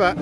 va.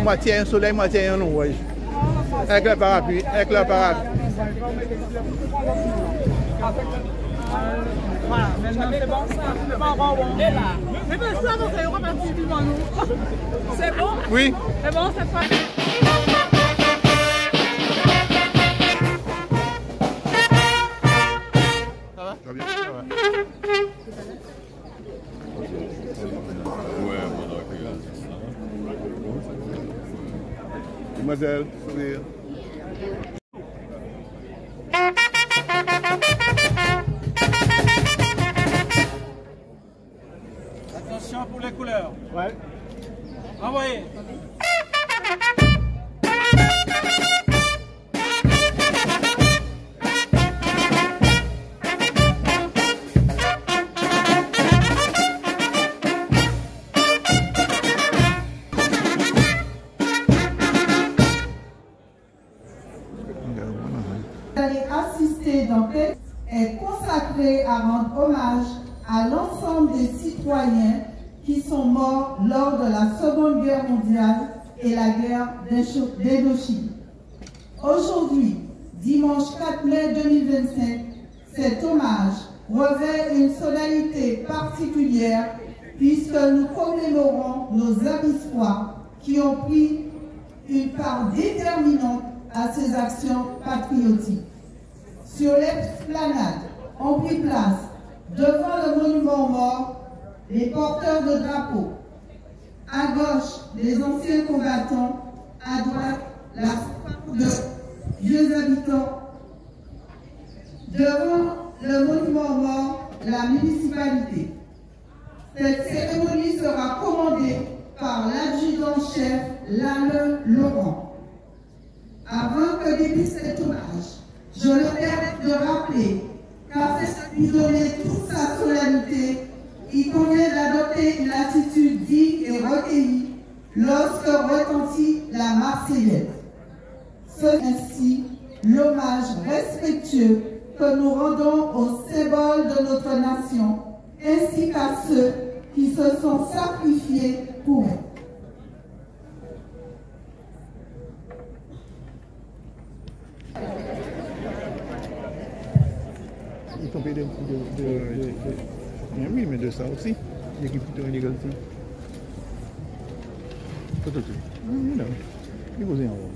moitié un soleil, moitié un orage. Avec le parapluie, avec le parapluie. Voilà, maintenant c'est bon, ça. C'est pas bon. Et là. Mais ça, donc, c'est reparti devant nous. C'est bon? Oui. C'est bon, cette fois. Ça va? Ça va bien, ça va. Ouais, voilà, Mademoiselle, sourire. Attention pour les couleurs. Ouais. Envoyez. Vous allez assister donc est consacré à rendre hommage à l'ensemble des citoyens qui sont morts lors de la Seconde Guerre mondiale et la guerre d'Indochine. Aujourd'hui, dimanche 4 mai 2025, cet hommage revêt une solennité particulière puisque nous commémorons nos amis qui ont pris une part déterminante à ces actions patriotiques. Sur l'esplanade ont pris place devant le monument aux morts les porteurs de drapeaux. À gauche, les anciens combattants. À droite, la femme de vieux habitants. Devant le monument aux morts, la municipalité. Cette cérémonie sera commandée par l'adjudant-chef Lale Laurent. Avant que débute cet hommage, je le permets de rappeler qu'afin de lui donner toute sa solennité, il convient d'adopter une attitude digne et recueillie lorsque retentit la Marseillaise. C'est ainsi l'hommage respectueux que nous rendons au symbole de notre nation, ainsi qu'à ceux qui se sont sacrifiés pour elle. Ils sont payés oui, mais de ça aussi. L'équipe plutôt illégale aussi. Tout. Non. Il vous est en haut.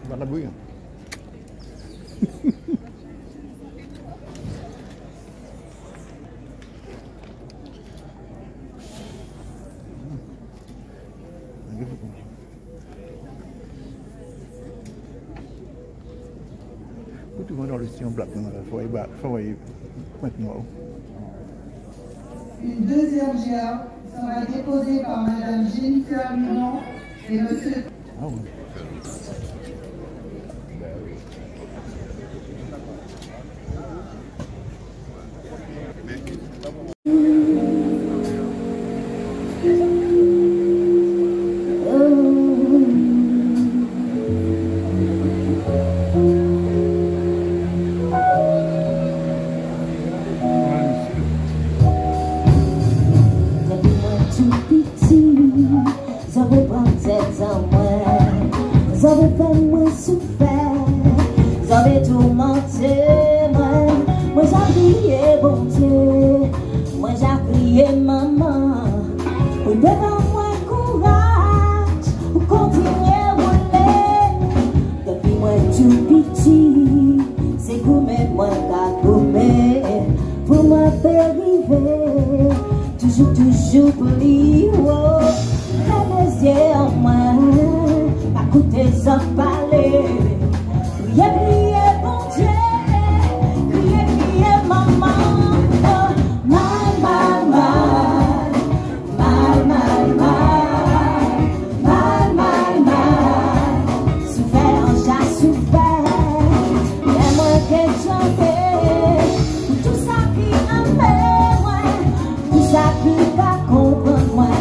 Va la bouillir. Tout le monde dans le sillon black, il faut maintenant. Une deuxième gerbe sera déposée par Mme Jennifer Minon et M. Ah oui. Toujours pour lui, oh, les yeux en moi, à côté sans parler, crier, bon Dieu, crier, maman, oh, mal, souffert, j'ai souffert, et moi que chanter, tout ça qui aime, tout ça qui va comprendre moi,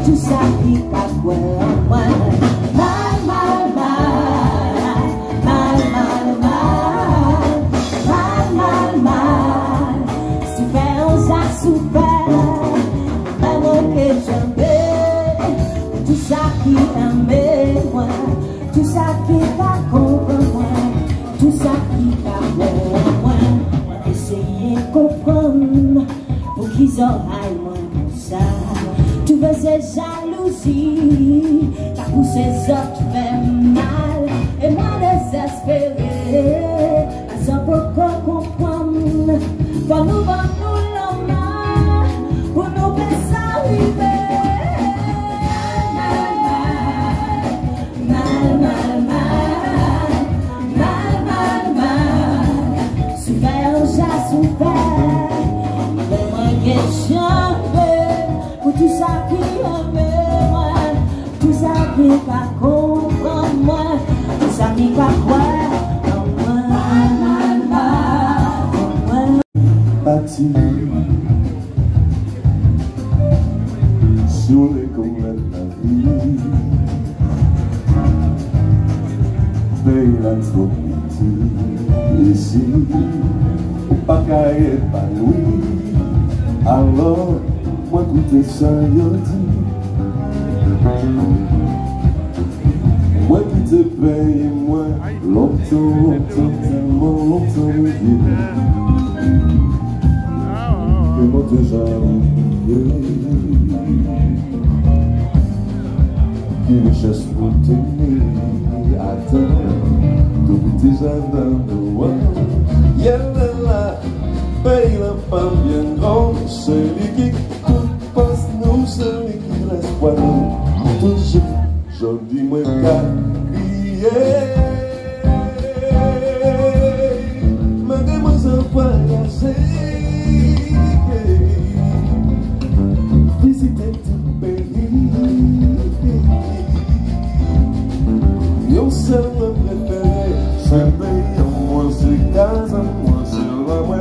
tout ça qui va croire moi, mal, tout ça qui va comprendre, tout ça qui va comprendre. Essayez de comprendre pour qu'ils aillent moins pour ça. Tu veux ces jalousies, t'as poussé ces autres fait mal, et moi désespéré, à ce qu'on comprendre, pour nous l'homme, pour nous faire arriver. Tout ça qui aime moi, tout ça qui va comprendre moi, tout ça qui va croire en moi. Bâti sur les comètes de la vie, pays la trop petit, ici, au pas qu'à épanouir, alors moi écoutez ça, yo dit. Moi qui te paye, moi, longtemps, tellement longtemps, vieux. Que moi déjà oublié. Qui ne cherche pour t'aimer, attends, depuis tes jardins de roi. Y'a paye la femme bien grande, celui qui passe nous, celui qui reste pas nous. Toujours, je dis moi qu'à crier. Mademoiselle voyager, visiter tout pays. Yon seul me préféré, c'est pays en moi, c'est gaz en moi, c'est la moi.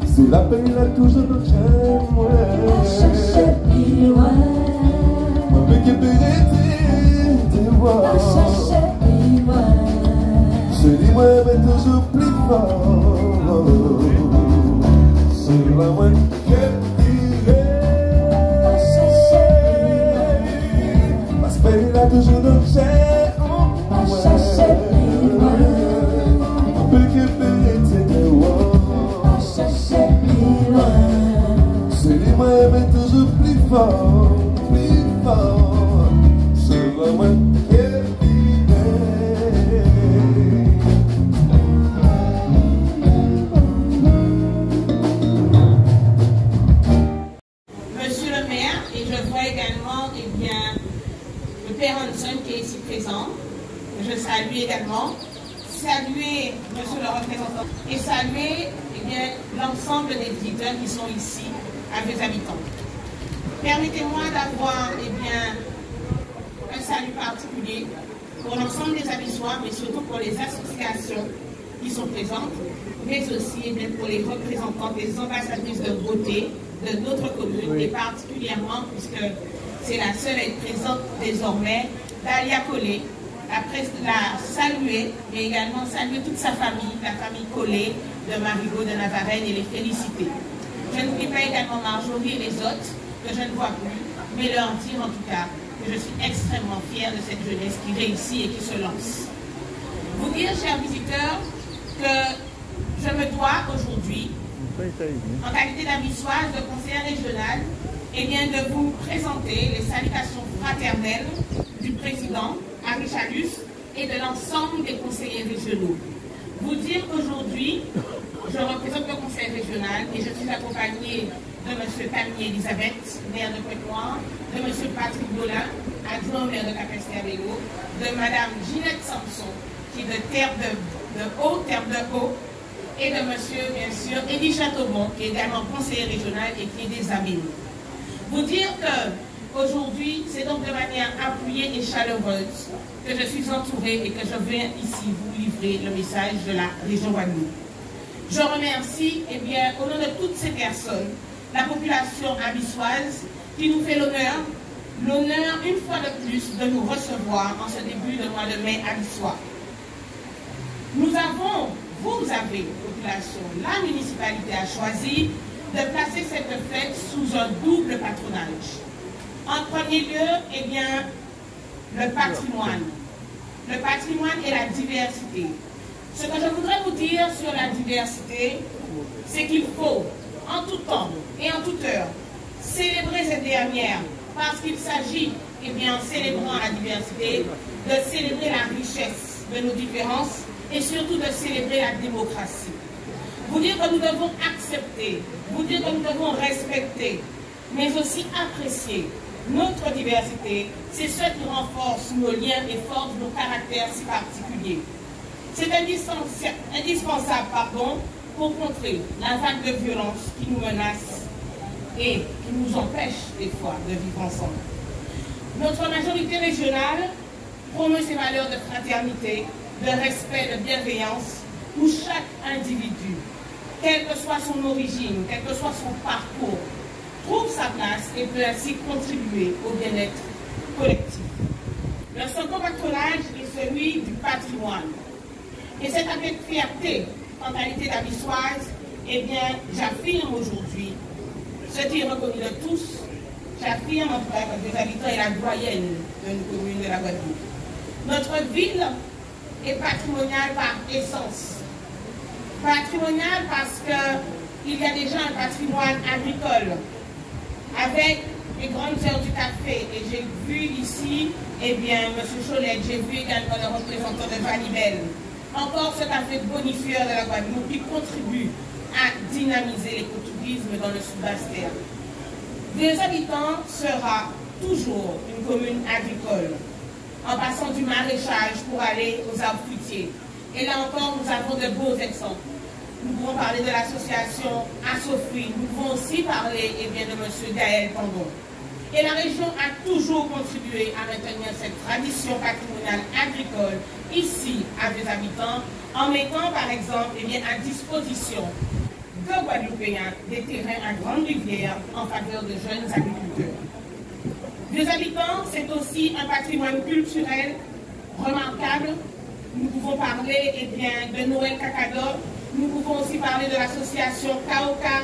C'est la paix là toujours dans chez moi. Chercher plus loin. Moi mais qui peut te voir. Chercher plus loin. Je dis moi mais toujours plus fort. C'est la moi qui dirait. Chercher plus loin. Parce que là toujours dans chez moi. Chercher plus loin. Moi mais qui peut te voir. Chercher plus loin. C'est lui moi mais toujours plus fort, plus fort. C'est la moi qui Monsieur le maire, et je vois également le père Hanson qui est ici présent. Je salue également. Saluer monsieur le représentant et saluer l'ensemble des visiteurs qui sont ici à vos habitants. Permettez-moi d'avoir un salut particulier pour l'ensemble des Abyssois, mais surtout pour les associations qui sont présentes, mais aussi pour les représentants des ambassadrices de beauté de notre commune, et particulièrement, puisque c'est la seule à être présente désormais, Dalia Collet, la saluer, mais également saluer toute sa famille, la famille Collet de Marigot de Navarenne, et les féliciter. Je n'oublie pas également Marjorie et les autres, que je ne vois plus, mais leur dire en tout cas que je suis extrêmement fière de cette jeunesse qui réussit et qui se lance. Vous dire, chers visiteurs, que je me dois aujourd'hui, en qualité d'Abyssoise, de conseillère régionale, de vous présenter les salutations fraternelles du président Harry Chalus et de l'ensemble des conseillers régionaux. Vous dire qu'aujourd'hui, je représente le conseil régional et je suis accompagnée de M. Camille Elisabeth, maire de Pointe-Noire, de M. Patrick Bolin, adjoint au maire de Capesterre-Vélo, de Mme Ginette Samson, qui est de Terre de Haut, et de M. bien sûr Élie Chateaubon, qui est également conseiller régional et qui est des Amis. Vous dire qu'aujourd'hui, c'est donc de manière appuyée et chaleureuse que je suis entourée et que je viens ici vous livrer le message de la région Guadeloupe. Je remercie, au nom de toutes ces personnes, la population abyssoise qui nous fait l'honneur une fois de plus de nous recevoir en ce début de mois de mai abyssois. Vous avez, population, la municipalité a choisi de placer cette fête sous un double patronage. En premier lieu, eh bien, le patrimoine. Le patrimoine et la diversité. Ce que je voudrais vous dire sur la diversité, c'est qu'il faut, en tout temps et en toute heure, célébrer cette dernière, parce qu'il s'agit, eh bien, en célébrant la diversité, de célébrer la richesse de nos différences et surtout de célébrer la démocratie. Vous dire que nous devons accepter, vous dire que nous devons respecter, mais aussi apprécier notre diversité, c'est ce qui renforce nos liens et force nos caractères si particuliers. C'est indispensable pour contrer la vague de violence qui nous menace et qui nous empêche des fois de vivre ensemble. Notre majorité régionale promeut ces valeurs de fraternité, de respect, de bienveillance, où chaque individu, quelle que soit son origine, quel que soit son parcours, trouve sa place et peut ainsi contribuer au bien-être collectif. Le second patronage est celui du patrimoine. Et c'est avec fierté, en qualité d'Abissoise, eh bien, j'affirme aujourd'hui, ce qui est reconnu de tous, j'affirme en tout cas que les habitants est la doyenne de nos communes de la Guadeloupe. Notre ville est patrimoniale par essence. Patrimoniale parce qu'il y a déjà un patrimoine agricole, avec les grandes heures du café. Et j'ai vu ici, eh bien, M. Cholet, j'ai vu également le représentant de Vanibel. Encore ce café bonifieur de la Guadeloupe qui contribue à dynamiser l'écotourisme dans le sud-est. Des habitants sera toujours une commune agricole, en passant du maraîchage pour aller aux arbres fruitiers. Et là encore, nous avons de beaux exemples. Nous pouvons parler de l'association Assofruit. Nous pouvons aussi parler de M. Gaël Tandon. Et la région a toujours contribué à maintenir cette tradition patrimoniale agricole ici à des habitants, en mettant par exemple à disposition de Guadeloupéens des terrains à grande rivière en faveur de jeunes agriculteurs. Des habitants, c'est aussi un patrimoine culturel remarquable. Nous pouvons parler de Noël Kakador. Nous pouvons aussi parler de l'association Kaoka.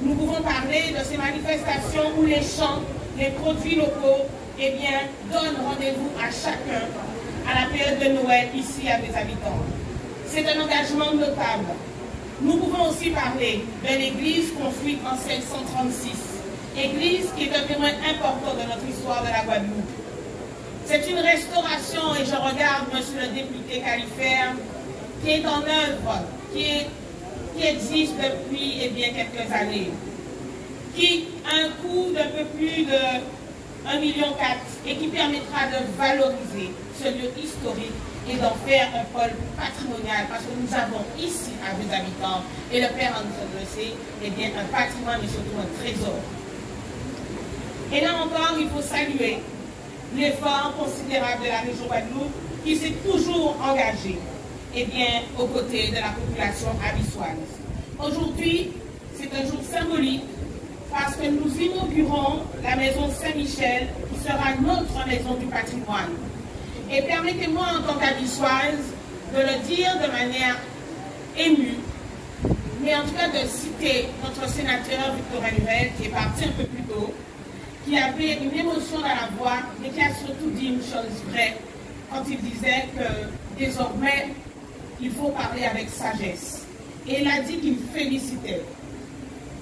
Nous pouvons parler de ces manifestations où les chants, les produits locaux, donnent rendez-vous à chacun à la période de Noël ici à des habitants. C'est un engagement notable. Nous pouvons aussi parler de l'église construite en 1636, église qui est un témoin important de notre histoire de la Guadeloupe. C'est une restauration, et je regarde monsieur le député Califère, qui est en œuvre, qui existe depuis quelques années, qui a un coût d'un peu plus de 1,4 million et qui permettra de valoriser ce lieu historique et d'en faire un pôle patrimonial, parce que nous avons ici, à vos habitants, et le père Anderson le sait, un patrimoine et surtout un trésor. Et là encore, il faut saluer l'effort considérable de la région Guadeloupe qui s'est toujours engagée aux côtés de la population abissoise. Aujourd'hui, c'est un jour symbolique parce que nous inaugurons la maison Saint-Michel qui sera notre maison du patrimoine. Et permettez-moi en tant qu'abissoise de le dire de manière émue, mais en tout cas de citer notre sénateur Victorin Lurel qui est parti un peu plus tôt, qui avait une émotion dans la voix, mais qui a surtout dit une chose vraie quand il disait que désormais, il faut parler avec sagesse. Et il a dit qu'il félicitait.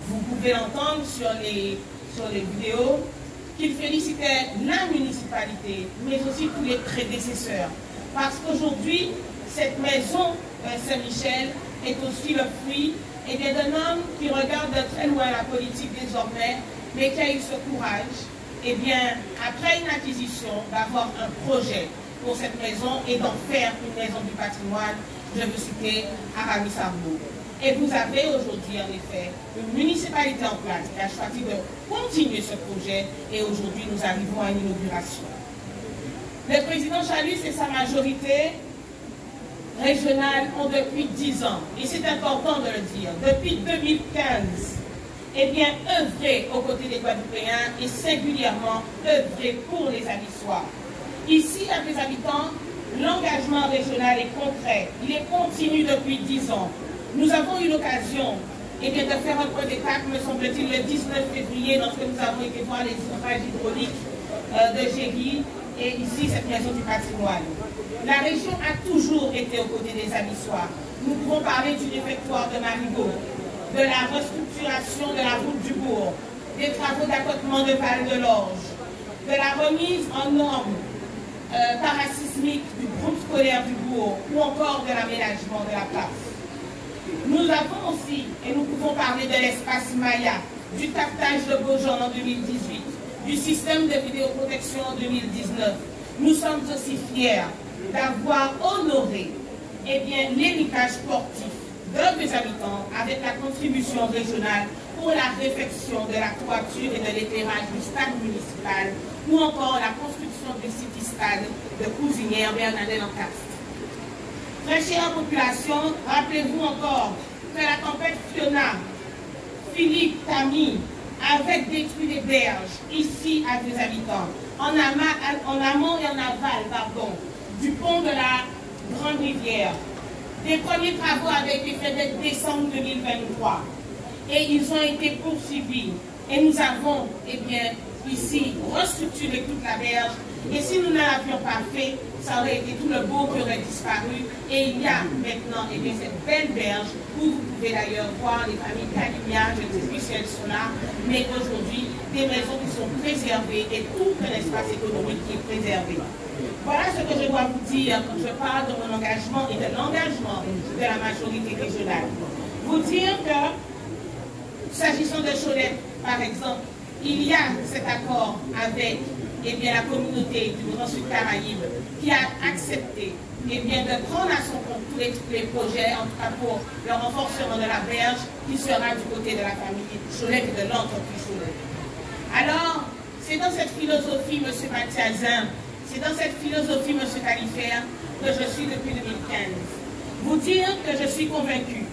Vous pouvez l'entendre sur les vidéos, qu'il félicitait la municipalité, mais aussi tous les prédécesseurs. Parce qu'aujourd'hui, cette maison Saint-Michel est aussi le fruit d'un homme qui regarde de très loin la politique désormais, mais qui a eu ce courage, après une acquisition, d'avoir un projet pour cette maison et d'en faire une maison du patrimoine. Je veux citer Aramis Arbo. Et vous avez aujourd'hui, en effet, une municipalité en place qui a choisi de continuer ce projet et aujourd'hui, nous arrivons à une inauguration. Le président Chalus et sa majorité régionale ont depuis 10 ans, et c'est important de le dire, depuis 2015, œuvré aux côtés des Guadeloupéens et singulièrement œuvré pour les Abissois. Ici, à des habitants, l'engagement régional est concret, il est continu depuis 10 ans. Nous avons eu l'occasion de faire un point d'étape, me semble-t-il, le 19 février, lorsque nous avons été voir les ouvrages hydrauliques de Géry et ici cette maison du patrimoine. La région a toujours été aux côtés des Abyssois. Nous pouvons parler du réfectoire de Marigot, de la restructuration de la route du bourg, des travaux d'accotement de Val-de-L'Orge, de la remise en normes parasismiques du groupe scolaire du bourg ou encore de l'aménagement de la place. Nous avons aussi, et nous pouvons parler de l'espace Maya, du captage de Beaujon en 2018, du système de vidéoprotection en 2019. Nous sommes aussi fiers d'avoir honoré l'héritage sportif des habitants avec la contribution régionale pour la réfection de la toiture et de l'éclairage du stade municipal ou encore la construction du city-stade de Cousinière Bernadette-en-Castres. Très chère population, rappelez-vous encore que la tempête Fiona, Philippe Tamy, avait détruit les berges ici à des habitants, en amont et en aval, du pont de la Grande Rivière. Les premiers travaux avaient été faits dès décembre 2023 et ils ont été poursuivis. Et nous avons, ici, restructuré toute la berge. Et si nous ne l'avions pas fait, ça aurait été tout le beau qui aurait disparu. Et il y a maintenant cette belle berge où vous pouvez d'ailleurs voir les familles Calignac, je ne sais plus si elles sont là, mais aujourd'hui, des maisons qui sont préservées et tout un espace économique qui est préservé. Voilà ce que je dois vous dire quand je parle de mon engagement et de l'engagement de la majorité régionale. Vous dire que, s'agissant de Cholet, par exemple, il y a cet accord avec la communauté du Grand Sud Caraïbe qui a accepté de prendre à son compte tous les projets, en tout cas pour le renforcement de la berge qui sera du côté de la famille Cholet et de l'entreprise Cholet. Alors, c'est dans cette philosophie, M. Mathiazin, c'est dans cette philosophie, M. Califère, que je suis depuis 2015. Vous dire que je suis convaincu.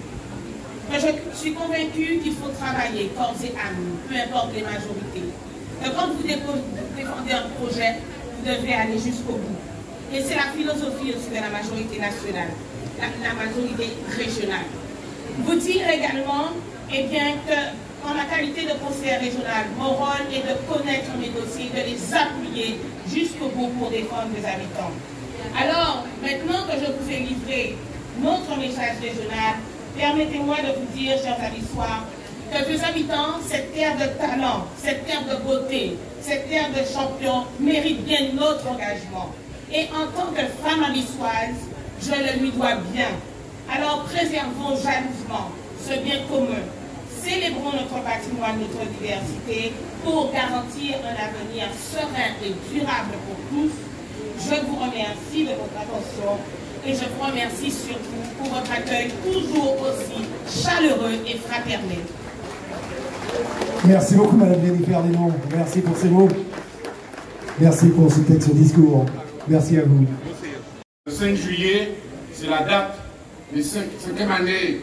Que je suis convaincu qu'il faut travailler corps et âme, peu importe les majorités. Que quand vous défendez un projet, vous devez aller jusqu'au bout. Et c'est la philosophie aussi de la majorité nationale, la majorité régionale. Vous dire également, que en ma qualité de conseillère régionale, mon rôle est de connaître mes dossiers, de les appuyer jusqu'au bout pour défendre les habitants. Alors, maintenant que je vous ai livré notre message régional, permettez-moi de vous dire, chers Abyssois, que les habitants, cette terre de talent, cette terre de beauté, cette terre de champions mérite bien notre engagement. Et en tant que femme abyssoise, je le lui dois bien. Alors préservons jalousement ce bien commun. Célébrons notre patrimoine, notre diversité pour garantir un avenir serein et durable pour tous. Je vous remercie de votre attention et je vous remercie surtout pour votre accueil toujours aussi chaleureux et fraternel. Merci beaucoup, Madame Jennifer Desmonts. Merci pour ces mots. Merci pour ce discours. Merci à vous. Le 5 juillet, c'est la date de 5e année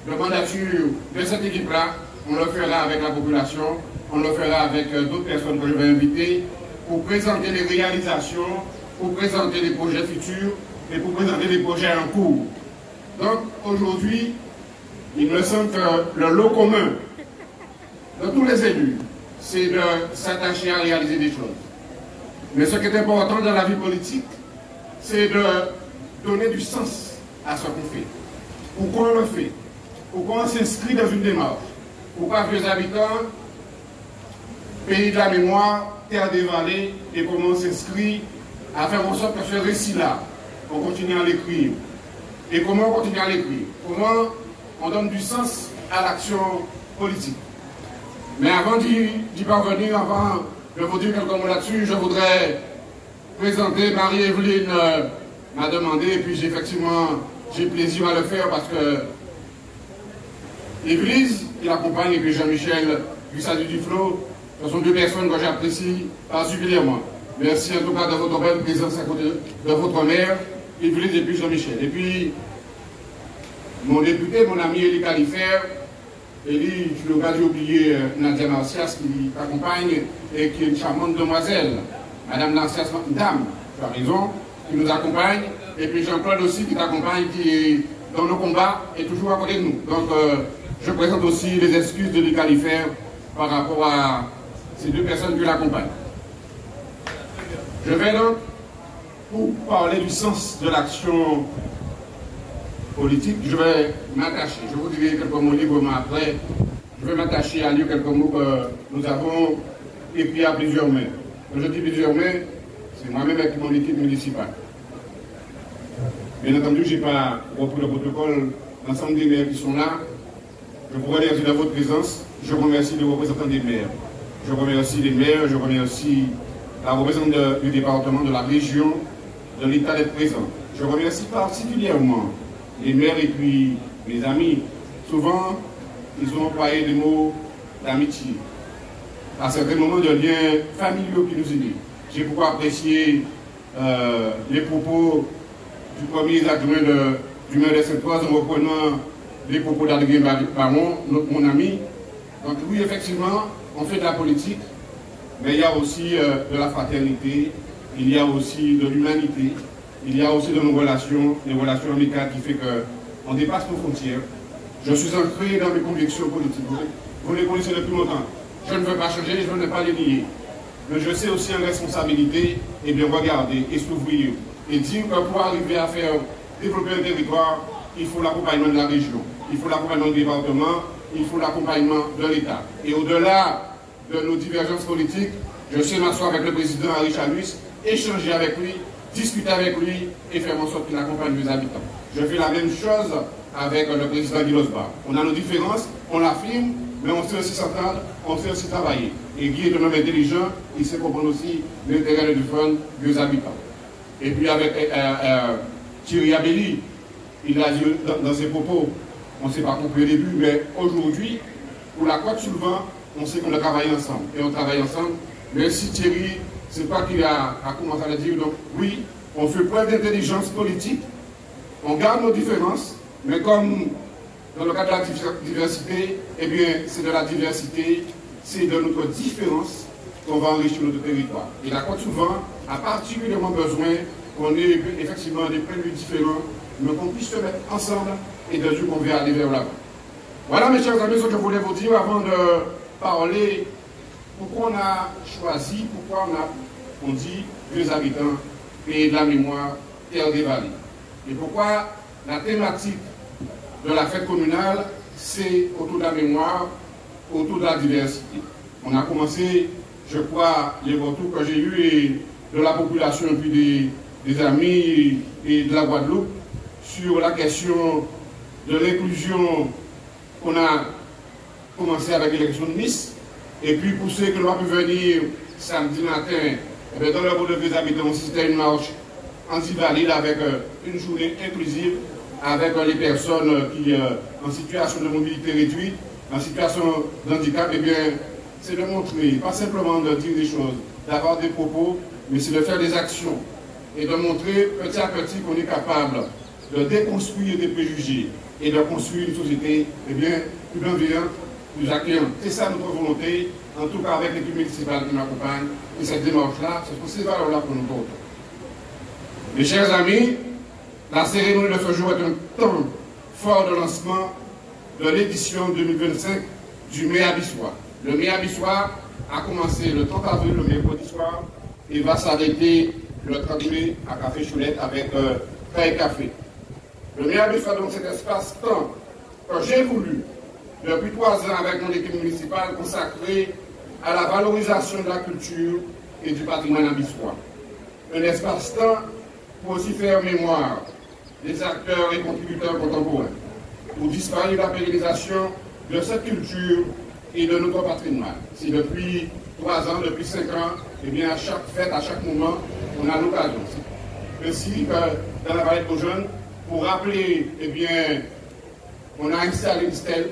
de mandature de cette équipe-là. On le fera avec la population, on le fera avec d'autres personnes que je vais inviter pour présenter les réalisations, pour présenter les projets futurs et pour présenter les projets en cours. Donc aujourd'hui, il me semble que le lot commun de tous les élus, c'est de s'attacher à réaliser des choses. Mais ce qui est important dans la vie politique, c'est de donner du sens à ce qu'on fait. Pourquoi on le fait? Pourquoi on s'inscrit dans une démarche? Pourquoi les habitants, pays de la mémoire, terre des vallées, et comment on s'inscrit à faire en sorte que ce récit-là, on continue à l'écrire. Et comment on continue à l'écrire? Comment on donne du sens à l'action politique? Mais avant d'y parvenir, avant de vous dire quelques mots là-dessus, je voudrais présenter Marie-Evelyne m'a demandé, et puis effectivement, j'ai plaisir à le faire parce que l'Église qui l'accompagne et puis Jean-Michel du Salut du Flot, ce sont deux personnes que j'apprécie particulièrement. Merci en tout cas de votre belle présence à côté de votre mère, Église et puis Jean-Michel. Et puis, mon député, mon ami Élie Califère, Élie, je n'ai pas oublié Nadia Marcias qui t'accompagne et qui est une charmante demoiselle. Madame Marcias, dame, tu as raison, qui nous accompagne. Et puis Jean-Claude aussi qui t'accompagne, qui est dans nos combats et toujours à côté de nous. Donc, je présente aussi les excuses de Élie Califère par rapport à ces deux personnes qui l'accompagnent. Je vais donc, pour parler du sens de l'action politique, je vais m'attacher, je vous dirai quelques mots librement après, je vais m'attacher à lire quelques mots que nous avons écrits à plusieurs mains. Quand je dis plusieurs mains, c'est moi-même avec mon équipe municipale. Bien entendu, je n'ai pas repris le protocole, l'ensemble des maires qui sont là. Je vous remercie de votre présence. Je remercie les représentants des maires. Je remercie les maires, je remercie la représentante du département, de la région, de l'État d'être présent. Je remercie particulièrement les maires et puis mes amis. Souvent, ils ont employé des mots d'amitié. À certains moments de liens familiaux qui nous unissent. J'ai beaucoup apprécié les propos du premier adjoint du maire de Sainte-Oise en reprenant les propos d'Adrien Baron, mon ami. Donc oui, effectivement, on fait de la politique, mais il y a aussi de la fraternité, il y a aussi de l'humanité, il y a aussi de nos relations, des relations amicales qui fait qu'on dépasse nos frontières. Je suis ancré dans mes convictions politiques. Vous les connaissez depuis longtemps. Je ne veux pas changer, je ne veux pas les nier. Mais je sais aussi en responsabilité, et bien regarder et s'ouvrir et dire que pour arriver à faire développer un territoire, il faut l'accompagnement de la région, il faut l'accompagnement du département, il faut l'accompagnement de l'État. Et au-delà de nos divergences politiques, je sais m'asseoir avec le président Henri Chalus, échanger avec lui, discuter avec lui et faire en sorte qu'il accompagne les habitants. Je fais la même chose avec le président Guy Losbar. On a nos différences, on l'affirme, mais on sait aussi s'entendre, on sait aussi travailler. Et Guy est un homme intelligent, il sait comprendre aussi l'intérêt du fond des habitants. Et puis avec Thierry Abelli, il a dit dans ses propos, on ne s'est pas compris au début, mais aujourd'hui, pour la Côte-sur-le-Vent, on sait qu'on a travaillé ensemble. Et on travaille ensemble. Mais si Thierry, c'est pas qu'il a commencé à le dire, donc oui, on fait preuve d'intelligence politique, on garde nos différences, mais comme dans le cas de la diversité, eh bien, c'est de la diversité, c'est de notre différence qu'on va enrichir notre territoire. Et la Côte-sur-le-Vent a particulièrement besoin qu'on ait effectivement des points de vue différents, mais qu'on puisse se mettre ensemble et de dire qu'on va aller vers l'avant. Voilà, mes chers amis, ce que je voulais vous dire avant de parler pourquoi on a choisi, pourquoi on dit vieux habitants, pays de la mémoire, terre des vallées. Et pourquoi la thématique de la fête communale, c'est autour de la mémoire, autour de la diversité. On a commencé, je crois, les retours que j'ai eus de la population et puis des amis et de la Guadeloupe sur la question de l'inclusion qu'on a commencé avec l'élection de Nice. Et puis pour ceux qui n'ont pas pu venir samedi matin, dans le bout de vieux habitants, c'était une marche anti-valide avec une journée inclusive avec les personnes qui en situation de mobilité réduite, en situation de handicap. Eh bien, c'est de montrer, pas simplement de dire des choses, d'avoir des propos, mais c'est de faire des actions et de montrer petit à petit qu'on est capable de déconstruire des préjugés et de construire une société bien, plus bienveillante, plus accueillante. C'est ça notre volonté, en tout cas avec l'équipe municipale qui m'accompagne, et cette démarche-là, c'est pour ces valeurs-là que nous portons. Mes chers amis, la cérémonie de ce jour est un temps fort de lancement de l'édition 2025 du Méabissoir. Le Méabissoir a commencé le 30 avril, le mercredi soir, et va s'arrêter le 30 mai à Café Choulette avec pain et café. Le Méabissoir, donc, cet espace-temps que j'ai voulu, depuis 3 ans avec mon équipe municipale, consacré à la valorisation de la culture et du patrimoine abissois. Un espace-temps pour aussi faire mémoire des acteurs et contributeurs contemporains, pour disparaître la pérennisation de cette culture et de notre patrimoine. Si depuis 3 ans, depuis 5 ans, eh bien, à chaque fête, à chaque moment, on a l'occasion. Ainsi que dans la vallée de Jeunes, pour rappeler, eh bien, on a installé une stèle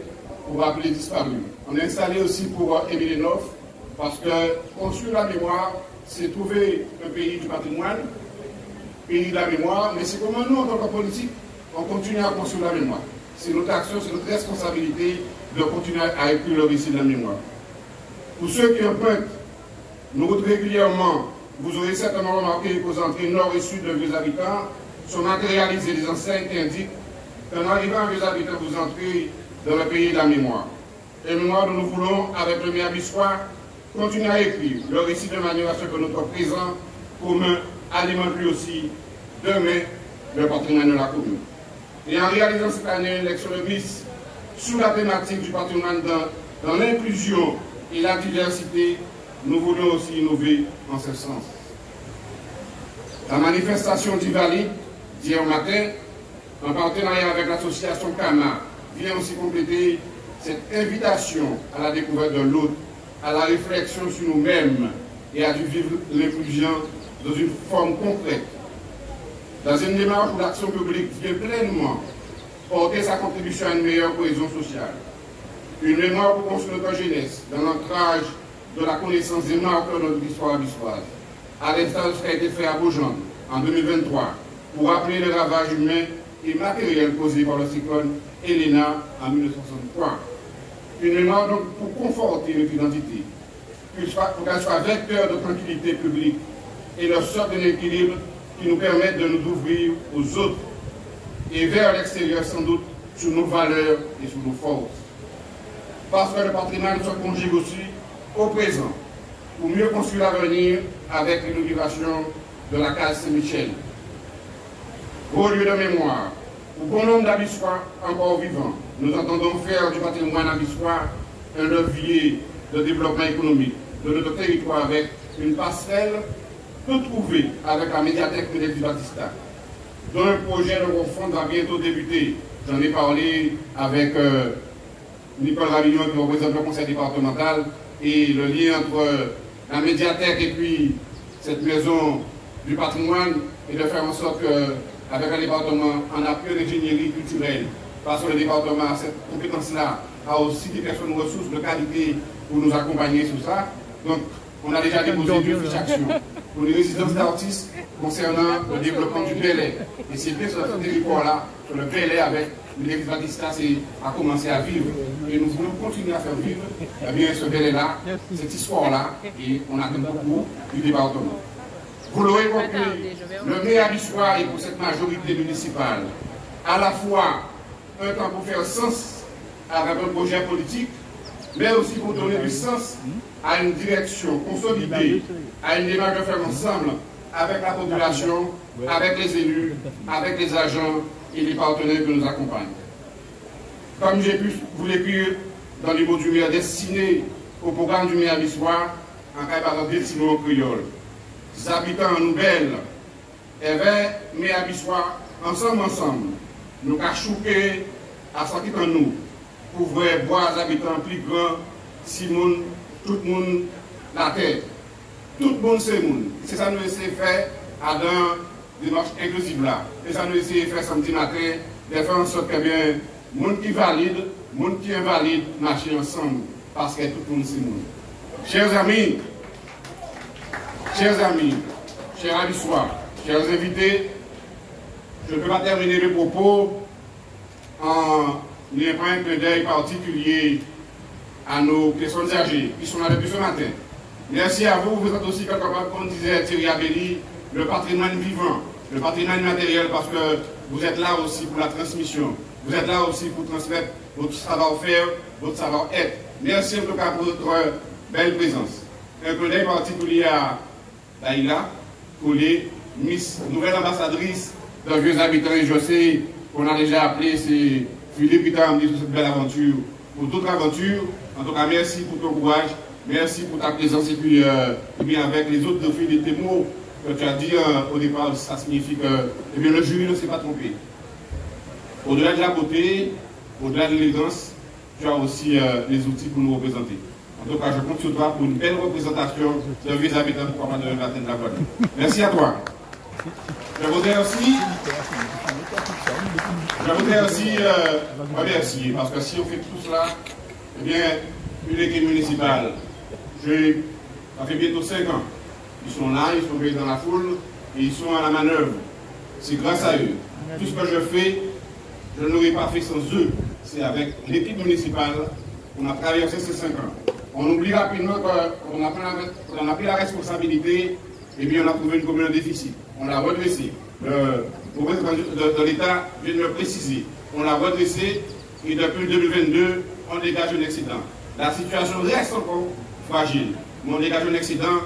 pour rappeler les disparus. On a installé aussi pour Émile Neuf, parce que construire la mémoire, c'est trouver un pays du patrimoine, pays de la mémoire, mais c'est comment nous, en tant que politique, on continue à construire la mémoire. C'est notre action, c'est notre responsabilité de continuer à écrire le récit de la mémoire. Pour ceux qui empruntent nos routes régulièrement, vous aurez certainement remarqué qu'aux entrées nord et sud de Vieux Habitants sont matérialisées des enseignes qui indiquent qu'en arrivant à Vieux Habitants, vous entrez dans le pays de la mémoire. Et mémoire dont nous voulons, avec le Méabissoir, continuer à écrire le récit de manière à ce que notre présent commun alimente lui aussi demain le patrimoine de la commune. Et en réalisant cette année une lecture de Miss sur la thématique du patrimoine dans l'inclusion et la diversité, nous voulons aussi innover en ce sens. La manifestation d'Ivalide, d'hier matin, en partenariat avec l'association CAMA, vient aussi compléter cette invitation à la découverte de l'autre, à la réflexion sur nous-mêmes et à vivre l'inclusion dans une forme concrète. Dans une démarche où l'action publique vient pleinement porter sa contribution à une meilleure cohésion sociale. Une mémoire pour construire notre jeunesse dans l'ancrage de la connaissance des marqueurs de notre histoire abyssoise, à l'instar de ce qui a été fait à Beaujon en 2023 pour rappeler le ravage humain et matériel causé par le cyclone Elena en 1963. Une mémoire donc pour conforter notre identité, pour qu'elle soit vecteur de tranquillité publique et leur sorte d'un équilibre qui nous permettent de nous ouvrir aux autres et vers l'extérieur sans doute sur nos valeurs et sur nos forces. Parce que le patrimoine se conjugue aussi au présent pour mieux construire l'avenir avec l'inauguration de la case Saint-Michel. Au lieu de mémoire, pour bon nombre d'Abyssois encore vivants, nous entendons faire du patrimoine abyssois un levier de développement économique de notre territoire avec une passerelle peut trouver avec la médiathèque Félix Batista, dont un projet de refonte va bientôt débuter. J'en ai parlé avec Nicole Ravillon qui représente le conseil départemental et le lien entre la médiathèque et puis cette maison du patrimoine et de faire en sorte qu'avec un département en appui à l'ingénierie culturelle, parce que le département a cette compétence-là, a aussi des personnes ressources de qualité pour nous accompagner sur ça. Donc, on a déjà déposé deux fiches d'actions pour les résidences d'artistes concernant le développement du Bel-Air. Et c'est bien sur ce territoire-là, sur le Bel-Air avec l'Église Batista, a commencé à vivre. Et nous voulons continuer à faire vivre eh bien, ce Bel-Air-là, cette histoire-là, et on attend beaucoup du département. Vous l'aurez compris, le maire abyssois est pour cette majorité municipale à la fois un temps pour faire sens avec un projet politique, mais aussi pour donner du sens à une direction consolidée, à une démarche de faire ensemble avec la population, avec les élus, avec les agents et les partenaires qui nous accompagnent. Comme j'ai pu vous l'écrire dans les mots du maire destinés au programme du maire abyssois, en caïbaran destiné au créole. Les habitants nouvelles, et vers maire abyssois, ensemble, nous cachouquer à ce qui est en nous, pour voir les habitants plus grands, si moun, tout le monde la terre. Tout le monde c'est monde. C'est ça que nous essayons de faire à dans démarche inclusive là. Et ça nous essayons de faire samedi matin, de faire en sorte que bien, monde qui valide, monde qui invalide, marcher ensemble. Parce que tout le monde c'est monde. Chers amis, chers abyssois, chers invités, je ne peux pas terminer le propos en n'ayant pas un clin d'œil particulier à nos personnes âgées qui sont là depuis ce matin. Merci à vous, vous êtes aussi, comme on disait Thierry Abelli, le patrimoine vivant, le patrimoine matériel, parce que vous êtes là aussi pour la transmission, vous êtes là aussi pour transmettre votre savoir-faire, votre savoir-être. Merci en tout cas pour votre belle présence. Un clin d'œil particulier à Daïla, Collet, Miss, nouvelle ambassadrice d'un vieux habitant, et je sais qu'on a déjà appelé, c'est Philippe qui t'a amené sur cette belle aventure, pour toute l'aventure. En tout cas, merci pour ton courage, merci pour ta présence, et puis bien avec les autres filles des mots que tu as dit au départ, ça signifie que eh bien, le jury ne s'est pas trompé. Au-delà de la beauté, au-delà de l'élégance, tu as aussi les outils pour nous représenter. En tout cas, je compte sur toi pour une belle représentation de vieux habitants pour de la de la Guadeloupe. Merci à toi. Je voudrais aussi remercier, parce que si on fait tout cela, eh bien, une équipe municipale, ça fait bientôt 5 ans. Ils sont là, ils sont dans la foule, et ils sont à la manœuvre. C'est grâce à eux. Tout ce que je fais, je ne l'aurais pas fait sans eux. C'est avec l'équipe municipale qu'on a traversé ces 5 ans. On oublie rapidement qu'on a pris la responsabilité, et bien on a trouvé une commune en déficit. On l'a redressée. Le président de l'État vient de le préciser. On l'a redressé et depuis 2022, on dégage un excédent. La situation reste encore fragile, mais on dégage un excédent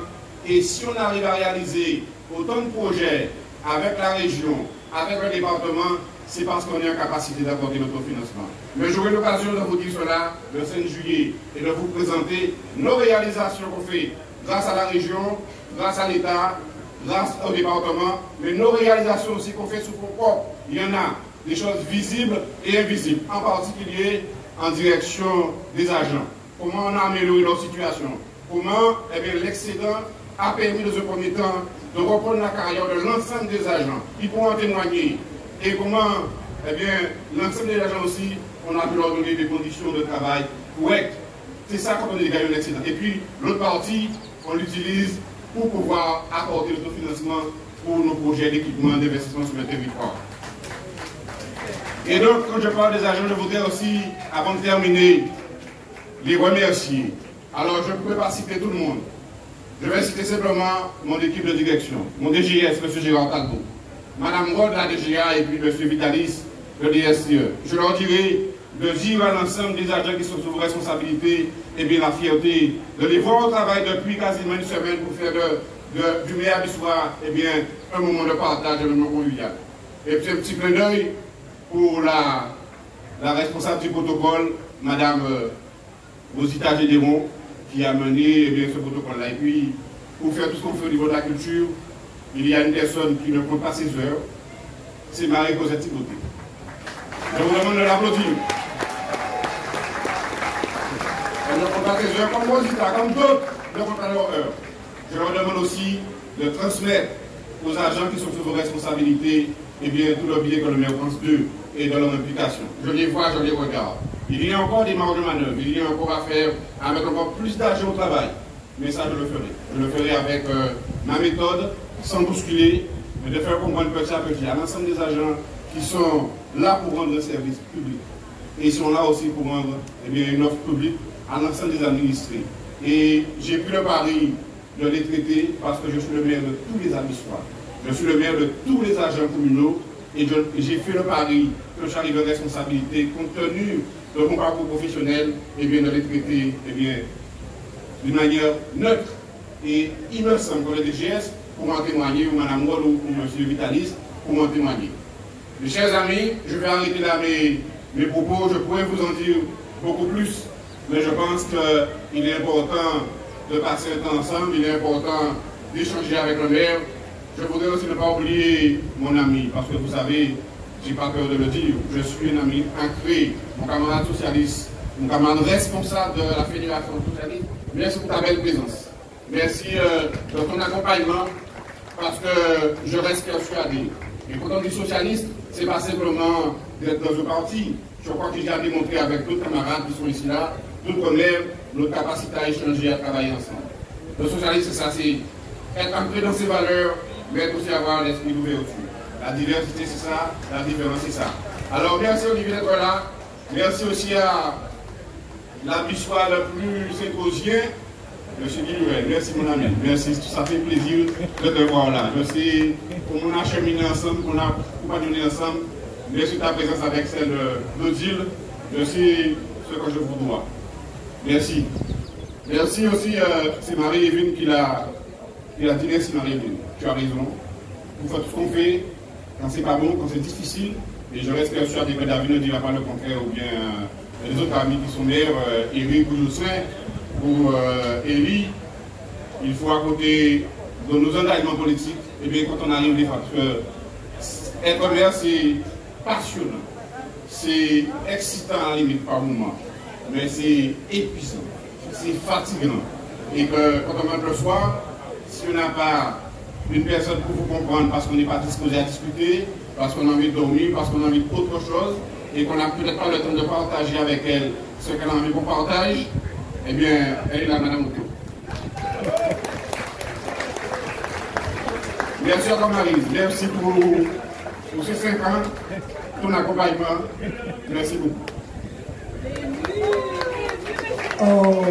Et si on arrive à réaliser autant de projets avec la région, avec le département, c'est parce qu'on est en capacité d'apporter notre financement. Mais j'aurai l'occasion de vous dire cela le 5 juillet et de vous présenter nos réalisations qu'on fait grâce à la région, grâce à l'État, grâce au département, mais nos réalisations aussi qu'on fait sous fonds propres. Il y en a des choses visibles et invisibles, en particulier en direction des agents. Comment on a amélioré leur situation, comment l'excédent a permis dans un premier temps de reprendre la carrière de l'ensemble des agents. Ils pourront en témoigner. Et comment, l'ensemble des agents aussi, on a pu leur donner des conditions de travail correctes. C'est ça quand on est gagné l'excédent. Et puis, l'autre partie, on l'utilise pour pouvoir apporter l'autofinancement pour nos projets d'équipement, d'investissement sur le territoire. Et donc, quand je parle des agents, je voudrais aussi, avant de terminer, les remercier. Alors, je ne peux pas citer tout le monde. Je vais citer simplement mon équipe de direction, mon DGS, M. Gérard Talbot, Mme Rod, la DGA, et puis M. Vitalis, le DSTE. Je leur dirai de dire à l'ensemble des agents qui sont sous vos responsabilités, et bien la fierté de les voir au travail depuis quasiment une semaine pour faire du meilleur du soir, et bien un moment de partage, un moment convivial. Et puis un petit clin d'œil pour la responsable du protocole, Mme Rosita Gédéron, qui a mené ce protocole-là. Et puis, pour faire tout ce qu'on fait au niveau de la culture, il y a une personne qui ne compte pas ses heures, c'est Marie-Cosette Thibaudot. Je vous demande de l'applaudir. Elle ne compte pas ses heures comme Rosita, comme d'autres ne comptent pas leurs heures. Je leur demande aussi de transmettre aux agents qui sont sous vos responsabilités tout le bien que le maire pense d'eux et de leur implication. Je les vois, je les regarde. Il y a encore des marges de manœuvre, il y a encore à faire, à mettre encore plus d'argent au travail. Mais ça, je le ferai. Je le ferai avec ma méthode, sans bousculer, mais de faire comprendre petit à petit à l'ensemble des agents qui sont là pour rendre un service public. Et ils sont là aussi pour rendre une offre publique à l'ensemble des administrés. Et j'ai pris le pari de les traiter parce que je suis le maire de tous les administrats. Je suis le maire de tous les agents communaux et j'ai fait le pari que je suis arrivé en responsabilité compte tenu de mon parcours professionnel, de les traiter d'une manière neutre. Et il me semble que le DGS, pour m'en témoigner, ou Mme Wall ou M. Vitalis, pour m'en témoigner. Mes chers amis, je vais arrêter là mes propos, je pourrais vous en dire beaucoup plus, mais je pense qu'il est important de passer un temps ensemble, il est important d'échanger avec le maire. Je voudrais aussi ne pas oublier mon ami, parce que vous savez, je n'ai pas peur de le dire, je suis un ami ancré, mon camarade socialiste, mon camarade responsable de la Fédération socialiste. Merci pour ta belle présence. Merci de ton accompagnement, parce que je reste persuadé. Et quand on dit socialiste, ce n'est pas simplement d'être dans un parti. Je crois que j'ai démontré avec d'autres camarades qui sont ici là, d'autres maires, notre capacité à échanger, à travailler ensemble. Le socialiste, c'est ça, c'est être ancré dans ses valeurs, mais aussi avoir l'esprit d'ouverture. La diversité, c'est ça, la différence, c'est ça. Alors, merci Olivier d'être là. Merci aussi à l'habitual le plus symposien, M. Guillouet. Merci mon ami. Merci, ça fait plaisir de te voir là. Je sais qu'on a cheminé ensemble, qu'on a compagnonné ensemble. Merci de ta présence avec celle d'Odile. Je sais ce que je vous dois. Merci. Merci aussi, c'est Marie-Évine qui l'a dit. Merci Marie-Évine. Tu as raison. Vous faites tout ce qu'on fait. Quand c'est pas bon, quand c'est difficile, et je reste persuadé que David ne dira pas le contraire, ou bien les autres amis qui sont maires, Eric ou Jocelyn, ou Élie, il faut à côté de nos engagements politiques, et bien quand on arrive des fois, parce que être maire c'est passionnant, c'est excitant à la limite par moment, mais c'est épuisant, c'est fatigant, et que quand on rentre le soir, si on n'a pas une personne pour vous comprendre parce qu'on n'est pas disposé à discuter, parce qu'on a envie de dormir, parce qu'on a envie d'autre chose, et qu'on n'a peut-être pas le temps de partager avec elle ce qu'elle a envie qu'on partage, eh bien, elle est là, Madame Otto. Merci à toi, Marie. Merci pour ces 5 ans, ton accompagnement. Merci beaucoup. Oh,